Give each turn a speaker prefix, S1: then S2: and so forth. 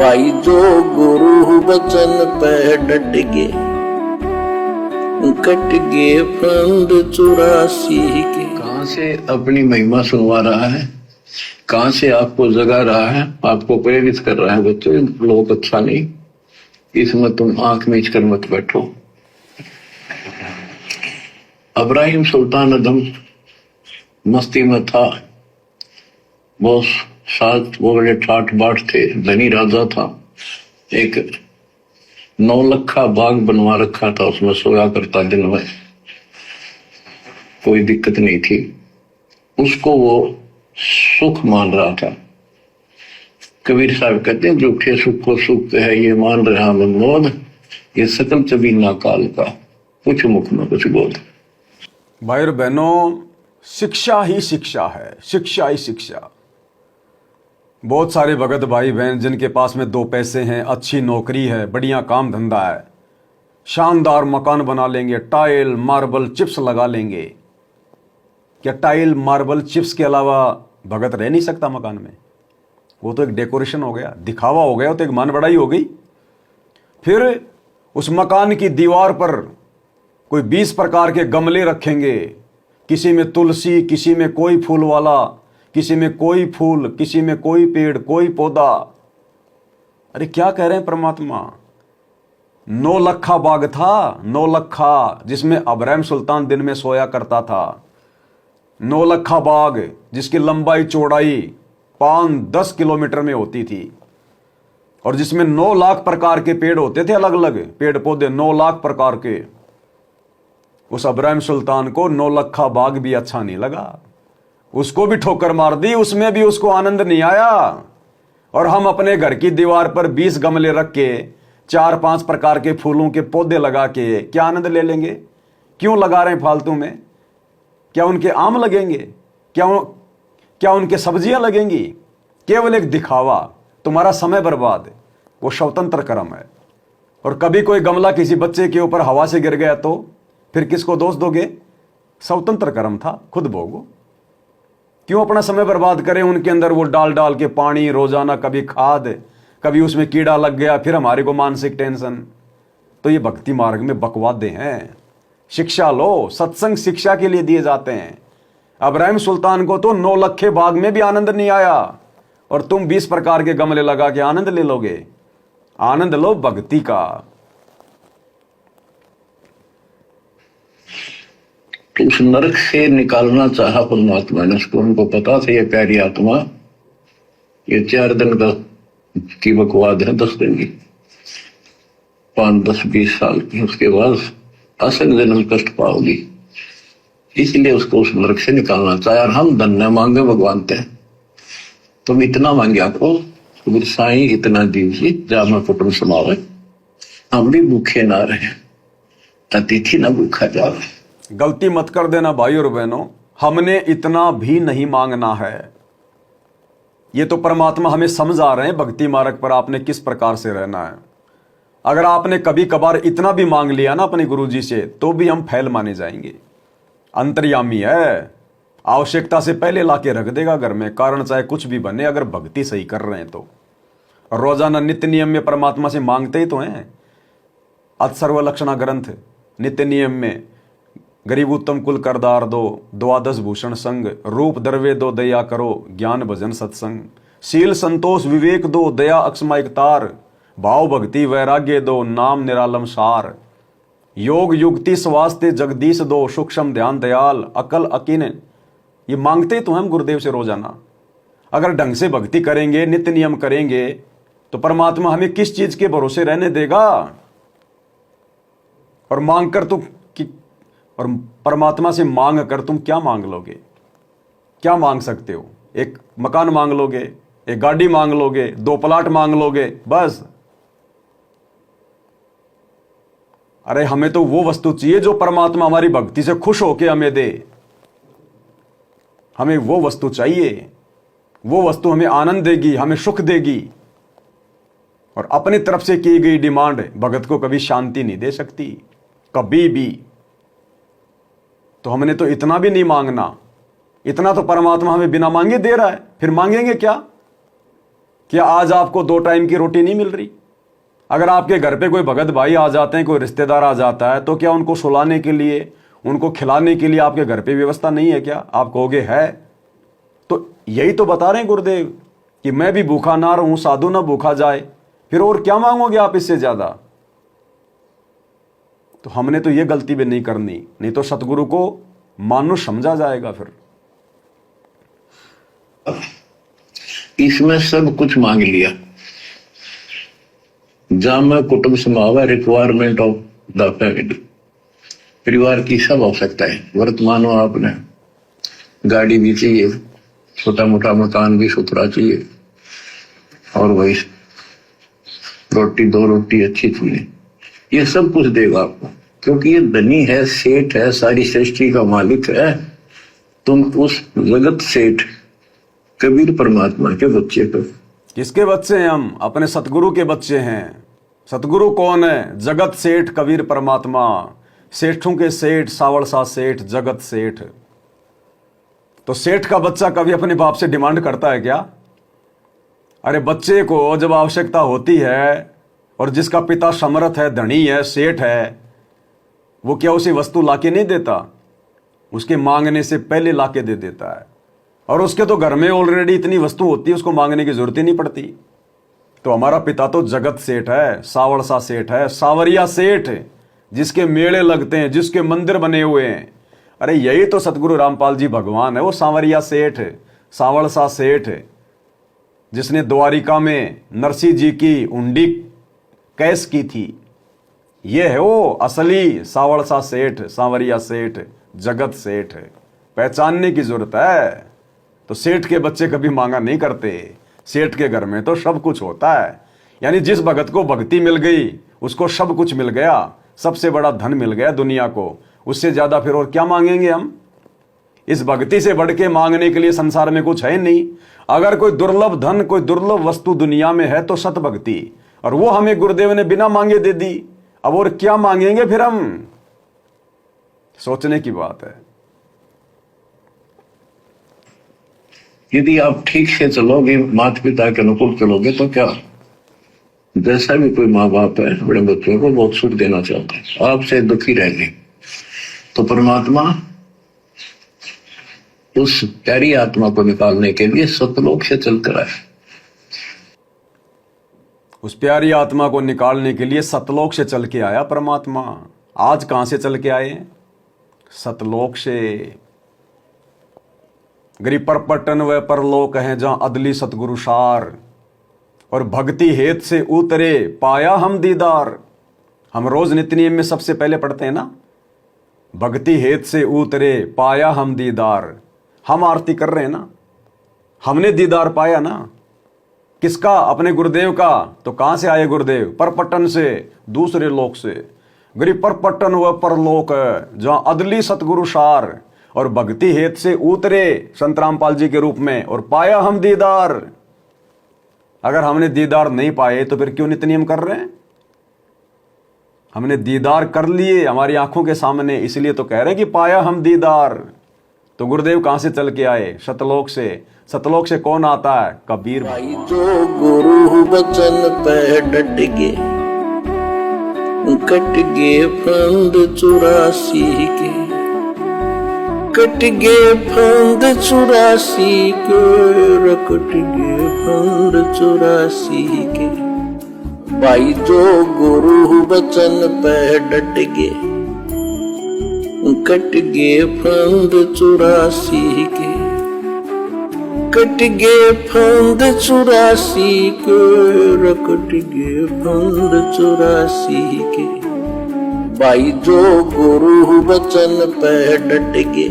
S1: भाई जो गुरु बचन पे डट गे, कट गे फंद 84 के।
S2: कहां से अपनी महिमा सुनवा रहा है, कहां से आपको जगा रहा है, आपको प्रेरित कर रहा है। बच्चों लोग अच्छा नहीं, इसमें तुम आंख मीच कर मत बैठो। इब्राहिम सुल्तान अदम मस्ती में था, बहुत साथ वो बड़े ठाठ बाट थे, धनी राजा था। एक 9 लखा बाग बनवा रखा था, उसमें सोया करता दिन में, कोई दिक्कत नहीं थी उसको, वो सुख मान रहा था। कबीर साहब कहते हैं झूठे सुख को सुख है ये मान रहा मनमोद, ये सकल चबीना काल का, कुछ मुख में कुछ बोध।
S3: भाई और बहनों, शिक्षा ही शिक्षा है, शिक्षा ही शिक्षा। बहुत सारे भगत भाई बहन जिनके पास में 2 पैसे हैं, अच्छी नौकरी है, बढ़िया काम धंधा है, शानदार मकान बना लेंगे, टाइल मार्बल चिप्स लगा लेंगे। क्या टाइल मार्बल चिप्स के अलावा भगत रह नहीं सकता मकान में? वो तो एक डेकोरेशन हो गया, दिखावा हो गया, वो तो एक मान बढ़ाई हो गई। फिर उस मकान की दीवार पर कोई 20 प्रकार के गमले रखेंगे, किसी में तुलसी, किसी में कोई फूल वाला, किसी में कोई फूल, किसी में कोई पेड़, कोई पौधा। अरे क्या कह रहे हैं परमात्मा? 9 लखा बाग था, 9 लखा, जिसमें इब्राहिम सुल्तान दिन में सोया करता था। 9 लखा बाग जिसकी लंबाई चौड़ाई 5-10 किलोमीटर में होती थी, और जिसमें 9 लाख प्रकार के पेड़ होते थे, अलग अलग पेड़ पौधे 9 लाख प्रकार के। उस इब्राहिम सुल्तान को 9 लखा बाग भी अच्छा नहीं लगा, उसको भी ठोकर मार दी, उसमें भी उसको आनंद नहीं आया। और हम अपने घर की दीवार पर 20 गमले रख के 4-5 प्रकार के फूलों के पौधे लगा के क्या आनंद ले लेंगे? क्यों लगा रहे हैं फालतू में? क्या उनके आम लगेंगे? क्या उनके सब्जियां लगेंगी? केवल एक दिखावा, तुम्हारा समय बर्बाद। वो स्वतंत्र कर्म है। और कभी कोई गमला किसी बच्चे के ऊपर हवा से गिर गया तो फिर किसको दोष दोगे? स्वतंत्र कर्म था, खुद भोगो। क्यों अपना समय बर्बाद करें उनके अंदर वो डाल डाल के पानी रोजाना, कभी खाद, कभी उसमें कीड़ा लग गया, फिर हमारे को मानसिक टेंशन। तो ये भक्ति मार्ग में बकवादे हैं। शिक्षा लो, सत्संग शिक्षा के लिए दिए जाते हैं। इब्राहिम सुल्तान को तो 9 लखे बाग में भी आनंद नहीं आया, और तुम 20 प्रकार के गमले लगा के आनंद ले लोगे। आनंद लो भक्ति का।
S2: तो उस नरक से निकालना चाहा परमात्मा ने उसको, उनको पता था ये प्यारी आत्मा ये 4 दिन का की बकवाद है, 10 दिन की, 5, 10, 20 साल की, उसके बाद असंग जन्म कष्ट पाओगी। इसलिए उसको उस नरक से निकालना चाहे। और हम धन्य मांगे भगवान ते, तुम इतना मांगे को साईं इतना दीजिए जा मैं कुटुंब समावे, हम भी भूखे ना रहे, अतिथि ना भूखा जावे।
S3: गलती मत कर देना भाई और बहनों, हमने इतना भी नहीं मांगना है। ये तो परमात्मा हमें समझा रहे हैं भक्ति मार्ग पर आपने किस प्रकार से रहना है। अगर आपने कभी कभार इतना भी मांग लिया ना अपने गुरुजी से, तो भी हम फैल माने जाएंगे। अंतर्यामी है, आवश्यकता से पहले लाके रख देगा घर में, कारण चाहे कुछ भी बने, अगर भक्ति सही कर रहे हैं तो। रोजाना नित्य नियम में परमात्मा से मांगते ही तो हैं। अतसर्व लक्षणा ग्रंथ नित्य नियम में गरीब उत्तम कुल करदार दो, 12 भूषण संग, रूप दरवे दो दया करो, ज्ञान भजन सत्संग, शील संतोष विवेक दो, दया अक्षमा इकतार, भाव भक्ति वैराग्य दो, नाम निरालम सार, योग युक्ति स्वास्थ्य जगदीश दो, सूक्ष्म ध्यान दयाल, अकल अकीन। ये मांगते तो हम गुरुदेव से रोजाना। अगर ढंग से भक्ति करेंगे, नित्य नियम करेंगे, तो परमात्मा हमें किस चीज के भरोसे रहने देगा? और मांग कर तुम और परमात्मा से मांग कर तुम क्या मांग लोगे? क्या मांग सकते हो? एक मकान मांग लोगे, एक गाड़ी मांग लोगे, 2 प्लाट मांग लोगे, बस। अरे हमें तो वो वस्तु चाहिए जो परमात्मा हमारी भक्ति से खुश होके हमें दे। हमें वो वस्तु चाहिए, वो वस्तु हमें आनंद देगी, हमें सुख देगी। और अपनी तरफ से की गई डिमांड भगत को कभी शांति नहीं दे सकती, कभी भी। तो हमने तो इतना भी नहीं मांगना। इतना तो परमात्मा हमें बिना मांगे दे रहा है, फिर मांगेंगे क्या? क्या आज आपको 2 टाइम की रोटी नहीं मिल रही? अगर आपके घर पे कोई भगत भाई आ जाते हैं, कोई रिश्तेदार आ जाता है, तो क्या उनको सुलाने के लिए, उनको खिलाने के लिए आपके घर पे व्यवस्था नहीं है क्या? आप कहोगे है। तो यही तो बता रहे हैं गुरुदेव कि मैं भी भूखा ना रहूं, साधु ना भूखा जाए। फिर और क्या मांगोगे आप इससे ज्यादा? तो हमने तो ये गलती भी नहीं करनी, नहीं तो सतगुरु को मानुष समझा जाएगा। फिर
S2: इसमें सब कुछ मांग लिया। जहां कुटुंब समावा रिक्वायरमेंट ऑफ द फैमिली, परिवार की सब आवश्यकता है। वर्तमान में आपने गाड़ी भी चाहिए, छोटा मोटा मकान भी सुथरा चाहिए, और वही रोटी, 2 रोटी अच्छी चाहिए। ये सब कुछ देगा आपको, क्योंकि ये धनी है, सेठ है, सारी सृष्टि का मालिक है। तुम उस जगत सेठ कबीर परमात्मा के बच्चे हो।
S3: किसके बच्चे हैं हम? अपने सतगुरु के बच्चे हैं। सतगुरु कौन है? जगत सेठ कबीर परमात्मा। सेठों के सेठ, सावड़ सा सेठ, जगत सेठ। तो सेठ का बच्चा कभी अपने बाप से डिमांड करता है क्या? अरे बच्चे को जब आवश्यकता होती है, और जिसका पिता समर्थ है, धनी है, सेठ है, वो क्या उसे वस्तु लाके नहीं देता? उसके मांगने से पहले लाके दे देता है। और उसके तो घर में ऑलरेडी इतनी वस्तु होती है, उसको मांगने की जरूरत ही नहीं पड़ती। तो हमारा पिता तो जगत सेठ है, सावड़ सा सेठ है, सावरिया सेठ, जिसके मेले लगते हैं, जिसके मंदिर बने हुए हैं। अरे यही तो सतगुरु रामपाल जी भगवान है, वो सावरिया सेठ, सावड़ सा सेठ, जिसने द्वारिका में नरसिंह जी की हुंडी कैस की थी। ये है वो असली सावड़ सा सेठ, सावरिया सेठ, जगत सेठ। पहचानने की जरूरत है। तो सेठ के बच्चे कभी मांगा नहीं करते। सेठ के घर में तो सब कुछ होता है। यानी जिस भगत को भक्ति मिल गई, उसको सब कुछ मिल गया, सबसे बड़ा धन मिल गया दुनिया को। उससे ज्यादा फिर और क्या मांगेंगे हम? इस भक्ति से बढ़ के मांगने के लिए संसार में कुछ है नहीं। अगर कोई दुर्लभ धन, कोई दुर्लभ वस्तु दुनिया में है तो सत भक्ति, और वो हमें गुरुदेव ने बिना मांगे दे दी। अब और क्या मांगेंगे फिर हम? सोचने की बात है।
S2: यदि आप ठीक से चलोगे, माता पिता के अनुकूल चलोगे, तो क्या, जैसा भी कोई माँ बाप है बड़े बच्चों को बहुत सुख देना चाहते हैं, आपसे दुखी रहेंगे, तो परमात्मा उस प्यारी आत्मा को निकालने के लिए सतलोक से चलकर आए।
S3: उस प्यारी आत्मा को निकालने के लिए सतलोक से चल के आया परमात्मा। आज कहां से चल के आए? सतलोक से। गिरि परपटन व परलोक हैं जहां अदली सतगुरु सार, और भक्ति हेत से उतरे पाया हम दीदार। हम रोज नित्य नियम में सबसे पहले पढ़ते हैं ना, भक्ति हेत से उतरे पाया हम दीदार। हम आरती कर रहे हैं ना, हमने दीदार पाया ना। किसका? अपने गुरुदेव का। तो कहां से आए गुरुदेव? परपटन से, दूसरे लोक से। गिरि परपटन व परलोक जहां अदली सतगुरु सार, और भक्ति हेत से उतरे संत रामपाल जी के रूप में, और पाया हम दीदार। अगर हमने दीदार नहीं पाए तो फिर क्यों नित्य नियम कर रहे हैं? हमने दीदार कर लिए हमारी आंखों के सामने, इसलिए तो कह रहे हैं कि पाया हम दीदार। तो गुरुदेव कहां से चल के आए? सतलोक से। सतलोक से कौन आता है? कबीर
S1: भाई जो गुरु बचन पे डट गे, कट गे फंद 84 के, कट गे फंद 84 के, कट गे फंद 84 के। भाई जो गुरु बचन पे डट गे, कट गे फंद 84 के, कट गे फंद 84 के, कट गे फंद 84 के। भाई जो गुरु बचन पे डट गे,